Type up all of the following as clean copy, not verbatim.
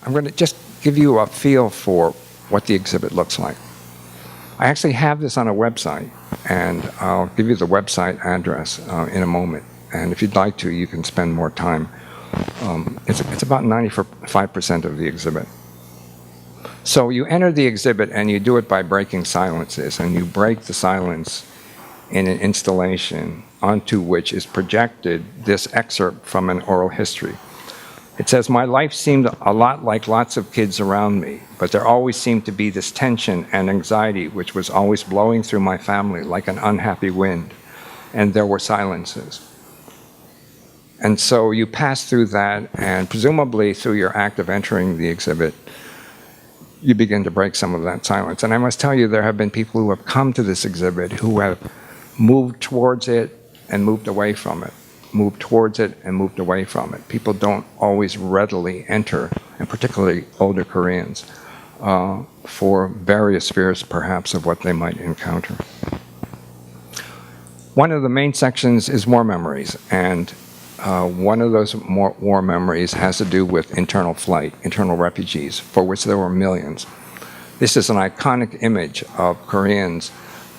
I'm going to just give you a feel for what the exhibit looks like. I actually have this on a website, and I'll give you the website address in a moment. And if you'd like to, you can spend more time. It's about 95% of the exhibit. So you enter the exhibit, and you do it by breaking silences, and you break the silence in an installation onto which is projected this excerpt from an oral history. It says, "My life seemed a lot like lots of kids around me, but there always seemed to be this tension and anxiety which was always blowing through my family like an unhappy wind, and there were silences." And so you pass through that, and presumably through your act of entering the exhibit, you begin to break some of that silence. And I must tell you, there have been people who have come to this exhibit who have moved towards it and moved away from it, moved towards it and moved away from it. People don't always readily enter, and particularly older Koreans, for various fears, perhaps, of what they might encounter. One of the main sections is war memories, and one of those war memories has to do with internal flight, internal refugees, for which there were millions. This is an iconic image of Koreans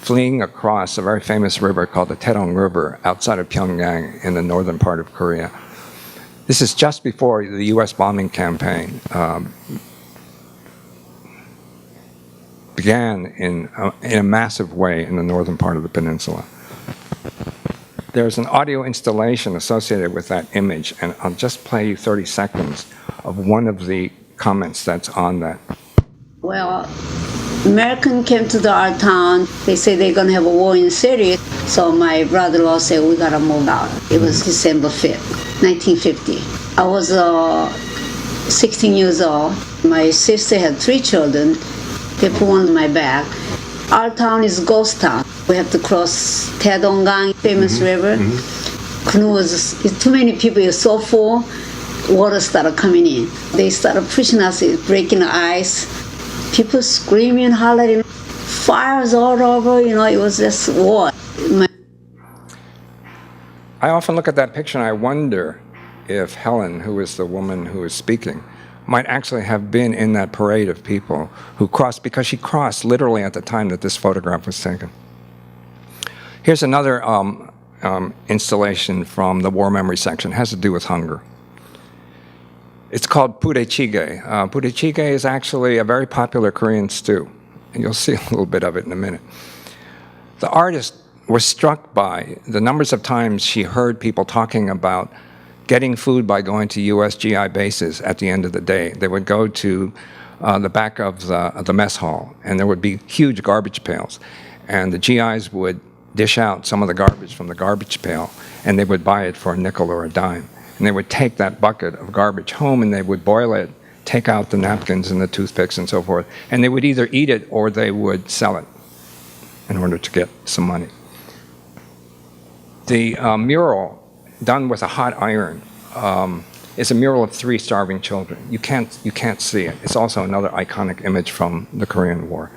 fleeing across a very famous river called the Taedong River outside of Pyongyang in the northern part of Korea. This is just before the U.S. bombing campaign began in a massive way in the northern part of the peninsula. There's an audio installation associated with that image, and I'll just play you 30 seconds of one of the comments that's on that. Well, American came to our town. They say they're going to have a war in Syria. So my brother-in-law said, we got to move out. It was December 5th, 1950. I was 16 years old. My sister had 3 children. They put one on my back. Our town is ghost town. We have to cross Taedonggang, famous river. Canoe was too many people. It was so full. Water started coming in. They started pushing us, breaking the ice. People screaming, hollering, fires all over. You know, it was just war. I often look at that picture and I wonder if Helen, who is the woman who is speaking, might actually have been in that parade of people who crossed, because she crossed literally at the time that this photograph was taken. Here's another installation from the war memory section. It has to do with hunger. It's called purechige. Purechige is actually a very popular Korean stew, and you'll see a little bit of it in a minute. The artist was struck by the numbers of times she heard people talking about getting food by going to U.S. GI bases at the end of the day. They would go to the back of the mess hall, and there would be huge garbage pails, and the GIs would dish out some of the garbage from the garbage pail, and they would buy it for a nickel or a dime. And they would take that bucket of garbage home, and they would boil it, take out the napkins and the toothpicks and so forth, and they would either eat it or they would sell it in order to get some money. The mural, done with a hot iron, is a mural of 3 starving children. You can't see it. It's also another iconic image from the Korean War.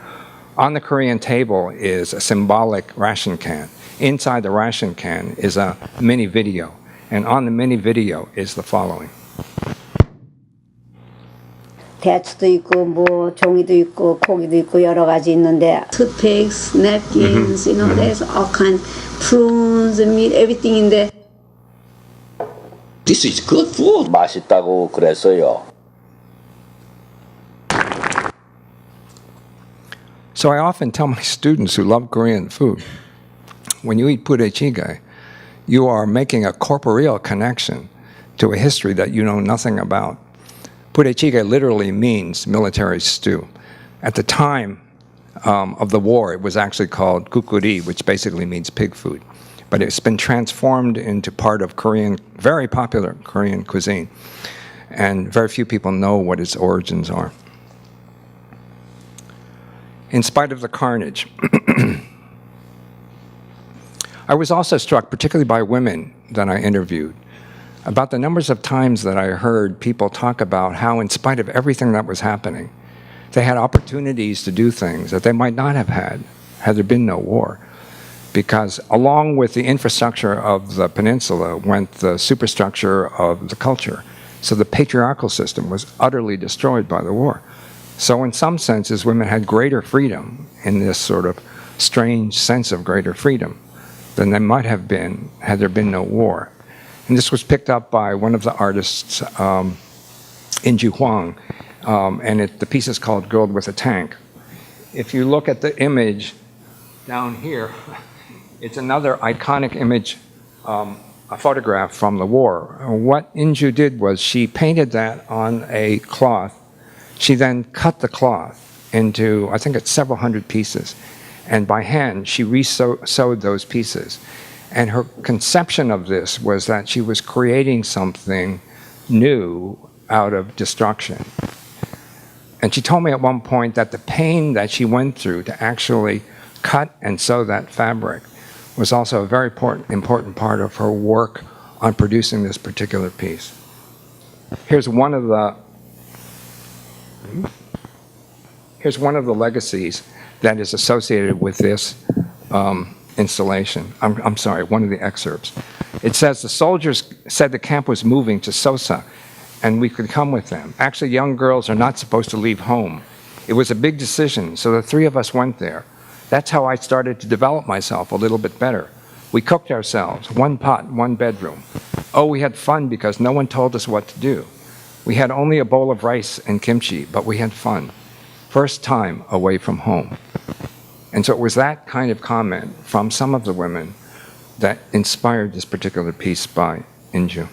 On the Korean table is a symbolic ration can. Inside the ration can is a mini video. And on the mini video is the following. 대추도 있고 뭐 종이도 있고 고기도 있고 여러 가지 있는데 toothpicks, napkins, you know, there's all kind prunes and meat, everything in there. This is good food. 맛있다고 그랬어요. So I often tell my students who love Korean food, when you eat purechige, you are making a corporeal connection to a history that you know nothing about. Purechige literally means military stew. At the time of the war, it was actually called gukuri, which basically means pig food. But it's been transformed into part of Korean, very popular Korean cuisine. And very few people know what its origins are. In spite of the carnage, I was also struck, particularly by women that I interviewed, about the numbers of times that I heard people talk about how, in spite of everything that was happening, they had opportunities to do things that they might not have had there been no war. Because along with the infrastructure of the peninsula went the superstructure of the culture. So the patriarchal system was utterly destroyed by the war. So in some senses, women had greater freedom, in this sort of strange sense of greater freedom, than they might have been had there been no war. And this was picked up by one of the artists, Inju Huang, and the piece is called Girl with a Tank. If you look at the image down here, it's another iconic image, a photograph from the war. What Inju did was she painted that on a cloth. She then cut the cloth into, I think it's several hundred pieces, and by hand she sewed those pieces. And her conception of this was that she was creating something new out of destruction. And she told me at one point that the pain that she went through to actually cut and sew that fabric was also a very important part of her work on producing this particular piece. Here's one of the legacies that is associated with this installation. I'm sorry, one of the excerpts. It says, the soldiers said the camp was moving to Sosa and we could come with them. Actually, young girls are not supposed to leave home. It was a big decision, so the three of us went there. That's how I started to develop myself a little bit better. We cooked ourselves, one pot, one bedroom. Oh, we had fun because no one told us what to do. We had only a bowl of rice and kimchi, but we had fun. First time away from home. And so it was that kind of comment from some of the women that inspired this particular piece by Inju.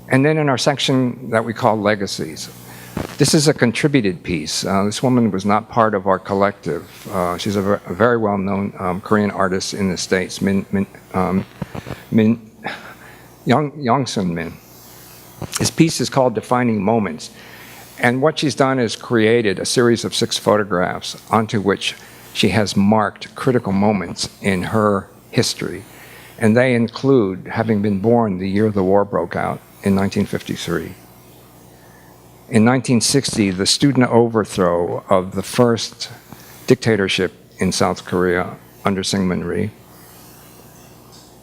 And then in our section that we call Legacies, this is a contributed piece. This woman was not part of our collective. She's a very well-known Korean artist in the States, Youngsun Min. His piece is called Defining Moments. And what she's done is created a series of 6 photographs onto which she has marked critical moments in her history. And they include having been born the year the war broke out in 1953. In 1960, the student overthrow of the first dictatorship in South Korea under Syngman Rhee.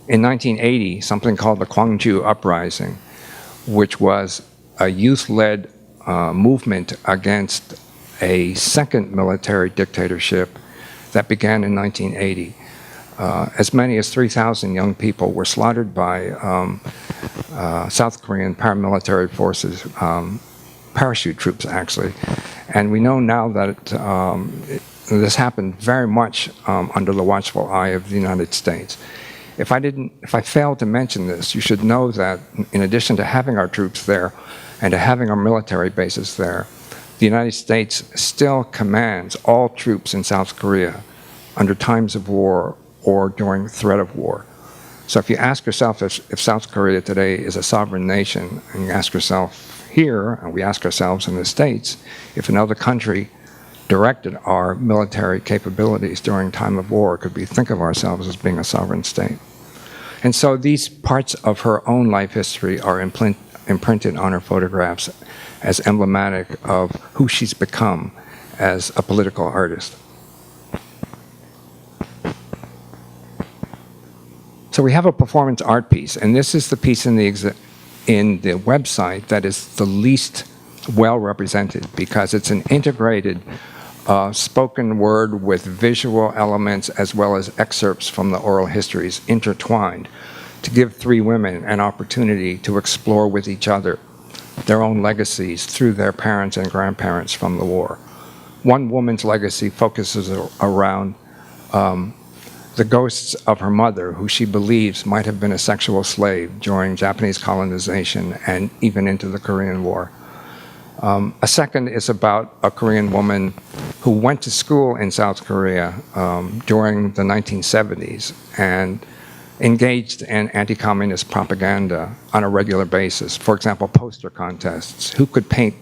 In 1980, something called the Gwangju Uprising, which was a youth-led movement against a second military dictatorship that began in 1980. As many as 3,000 young people were slaughtered by South Korean paramilitary forces, parachute troops actually. And we know now that this happened very much under the watchful eye of the United States. If I failed to mention this, you should know that in addition to having our troops there and to having our military bases there, the United States still commands all troops in South Korea under times of war or during threat of war. So if you ask yourself if South Korea today is a sovereign nation, and you ask yourself here, and we ask ourselves in the States, if another country directed our military capabilities during time of war, could we think of ourselves as being a sovereign state? And so these parts of her own life history are imprinted on her photographs as emblematic of who she's become as a political artist. So we have a performance art piece, and this is the piece in the website that is the least well represented because it's an integrated spoken word with visual elements as well as excerpts from the oral histories intertwined to give 3 women an opportunity to explore with each other their own legacies through their parents and grandparents from the war. One woman's legacy focuses around the ghosts of her mother, who she believes might have been a sexual slave during Japanese colonization and even into the Korean War. A second is about a Korean woman who went to school in South Korea during the 1970s and engaged in anti-communist propaganda on a regular basis. For example, poster contests. Who could paint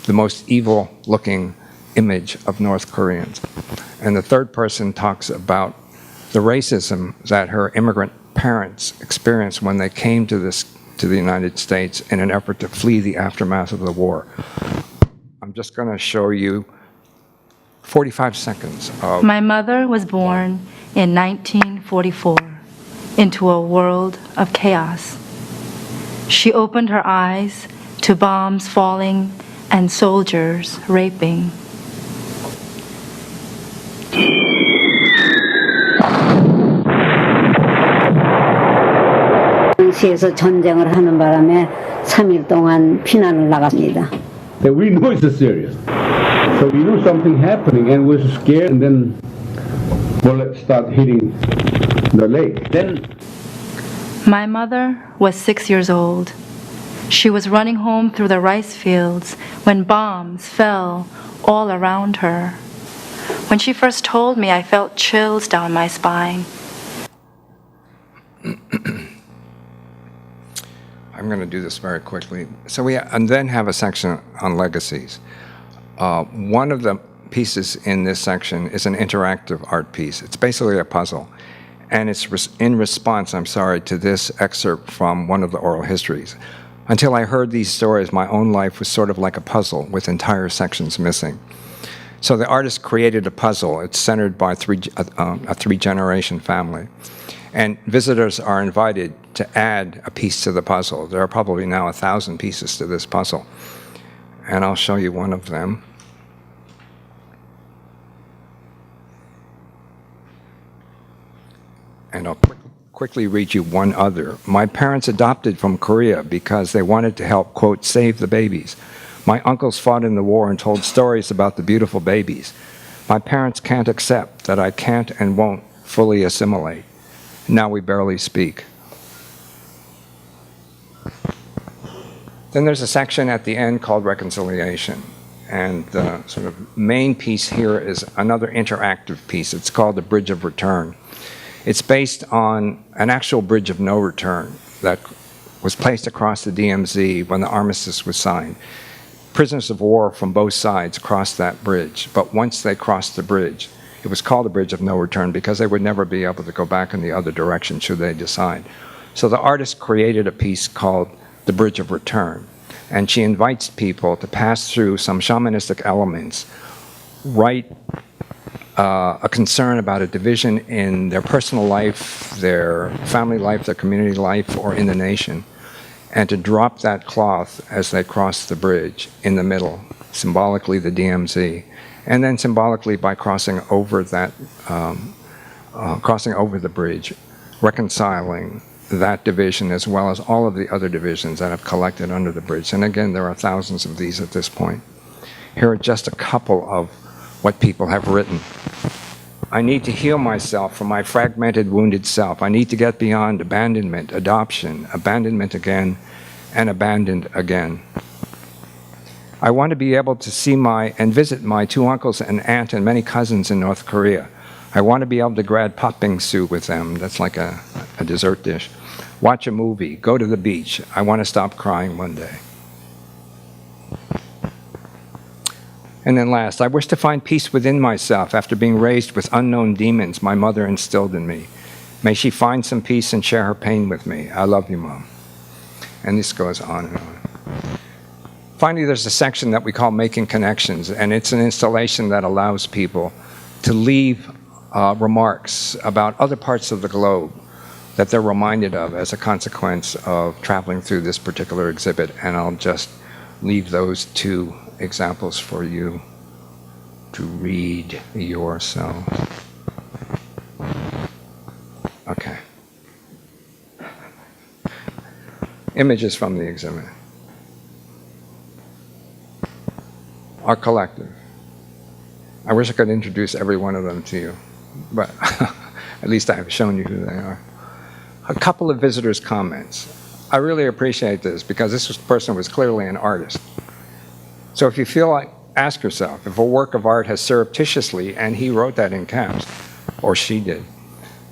the most evil-looking image of North Koreans? And the third person talks about the racism that her immigrant parents experienced when they came to the United States in an effort to flee the aftermath of the war. I'm just going to show you 45 seconds of... My mother was born in 1944 into a world of chaos. She opened her eyes to bombs falling and soldiers raping. 시에서 전쟁을 하는 바람에 3일 동안 피난을 나갔습니다. That we know it's serious. So we know something happening and we're scared, and then bullets start hitting the lake. Then My mother was 6 years old. She was running home through the rice fields when bombs fell all around her. When she first told me, I felt chills down my spine. I'm going to do this very quickly. So we and then have a section on legacies. One of the pieces in this section is an interactive art piece. It's basically a puzzle. And it's in response, I'm sorry, to this excerpt from one of the oral histories. Until I heard these stories, my own life was sort of like a puzzle with entire sections missing. So the artist created a puzzle. It's centered by a three-generation family. And visitors are invited to add a piece to the puzzle. There are probably now 1,000 pieces to this puzzle. And I'll show you one of them. And I'll quickly read you one other. My parents adopted from Korea because they wanted to help, quote, save the babies. My uncles fought in the war and told stories about the beautiful babies. My parents can't accept that I can't and won't fully assimilate. Now we barely speak. Then there's a section at the end called reconciliation. And the sort of main piece here is another interactive piece. It's called the Bridge of Return. It's based on an actual bridge of no return that was placed across the DMZ when the armistice was signed. Prisoners of war from both sides crossed that bridge, but once they crossed the bridge, it was called a bridge of no return because they would never be able to go back in the other direction should they decide. So the artist created a piece called the Bridge of Return, and she invites people to pass through some shamanistic elements, write a concern about a division in their personal life, their family life, their community life, or in the nation, and to drop that cloth as they cross the bridge in the middle, symbolically the DMZ, and then symbolically by crossing over that, crossing over the bridge, reconciling that division as well as all of the other divisions that have collected under the bridge. And again, there are thousands of these at this point. Here are just a couple of what people have written. I need to heal myself from my fragmented, wounded self. I need to get beyond abandonment, adoption, abandonment again, and abandoned again. I want to be able to see and visit my 2 uncles and aunt and many cousins in North Korea. I want to be able to grab patbingsu with them. That's like a dessert dish. Watch a movie, go to the beach. I want to stop crying one day. And then last, I wish to find peace within myself after being raised with unknown demons my mother instilled in me. May she find some peace and share her pain with me. I love you, Mom. And this goes on and on. Finally, there's a section that we call Making Connections, and it's an installation that allows people to leave remarks about other parts of the globe that they're reminded of as a consequence of traveling through this particular exhibit. And I'll just leave those 2 examples for you to read yourself. Okay. Images from the exhibit. Our collective. I wish I could introduce every one of them to you, but at least I have shown you who they are. A couple of visitors' comments. I really appreciate this because this person was clearly an artist. So if you feel like, ask yourself, if a work of art has surreptitiously, and he wrote that in caps, or she did,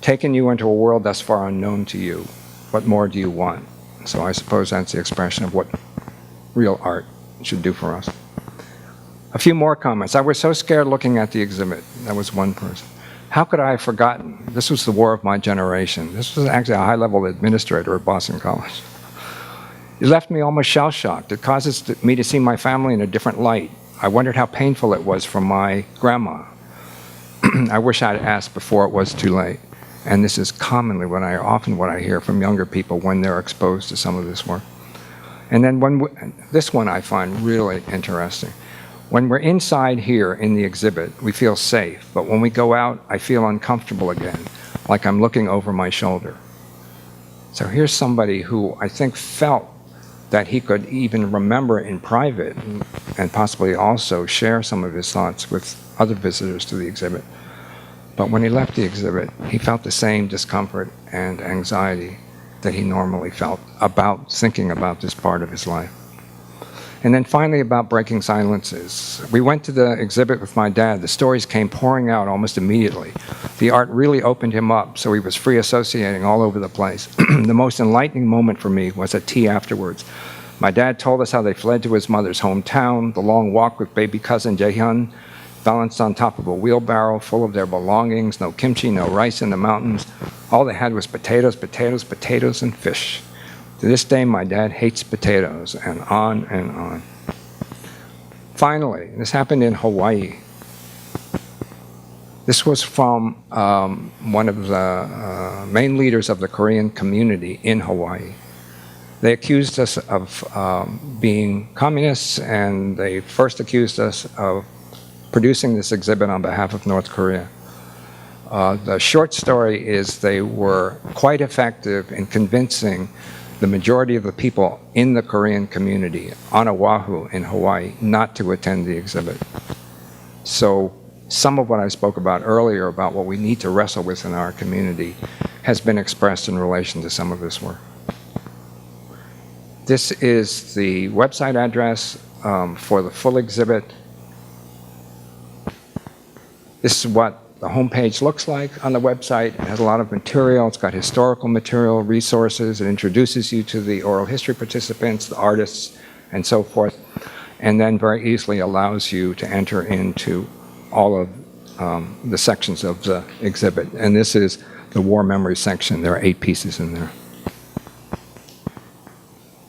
taken you into a world thus far unknown to you, what more do you want? So I suppose that's the expression of what real art should do for us. A few more comments. I was so scared looking at the exhibit. That was one person. How could I have forgotten? This was the war of my generation. This was actually a high-level administrator at Boston College. It left me almost shell-shocked. It causes me to see my family in a different light. I wondered how painful it was for my grandma. I wish I'd asked before it was too late. And this is commonly often what I hear from younger people when they're exposed to some of this work. And then this one I find really interesting. When we're inside here in the exhibit, we feel safe, but when we go out, I feel uncomfortable again, like I'm looking over my shoulder. So here's somebody who I think felt that he could even remember in private and possibly also share some of his thoughts with other visitors to the exhibit. But when he left the exhibit, he felt the same discomfort and anxiety that he normally felt about thinking about this part of his life. And then finally, about breaking silences. We went to the exhibit with my dad. The stories came pouring out almost immediately. The art really opened him up, so he was free associating all over the place. The most enlightening moment for me was at tea afterwards. My dad told us how they fled to his mother's hometown, the long walk with baby cousin Jaehyun, balanced on top of a wheelbarrow full of their belongings, no kimchi, no rice in the mountains. All they had was potatoes, potatoes, potatoes, and fish. To this day, my dad hates potatoes, and on and on. Finally, this happened in Hawaii. This was from one of the main leaders of the Korean community in Hawaii. They accused us of being communists, and they first accused us of producing this exhibit on behalf of North Korea. The short story is they were quite effective in convincing the majority of the people in the Korean community on Oahu in Hawaii not to attend the exhibit. So some of what I spoke about earlier about what we need to wrestle with in our community has been expressed in relation to some of this work. This is the website address for the full exhibit. This is what the homepage looks like on the website. It has a lot of material. It's got historical material, resources. It introduces you to the oral history participants, the artists, and so forth, and then very easily allows you to enter into all of the sections of the exhibit. And this is the war memory section. There are 8 pieces in there.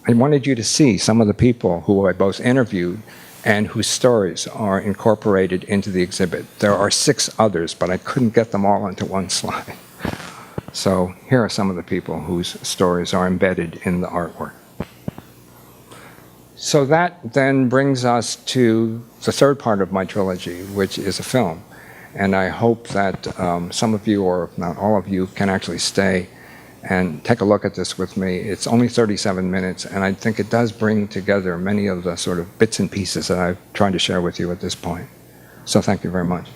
I wanted you to see some of the people who I both interviewed and whose stories are incorporated into the exhibit. There are 6 others, but I couldn't get them all into one slide. So here are some of the people whose stories are embedded in the artwork. So that then brings us to the third part of my trilogy, which is a film. And I hope that some of you, or if not all of you, can actually stay and take a look at this with me. It's only 37 minutes, and I think it does bring together many of the sort of bits and pieces that I've tried to share with you at this point. So thank you very much.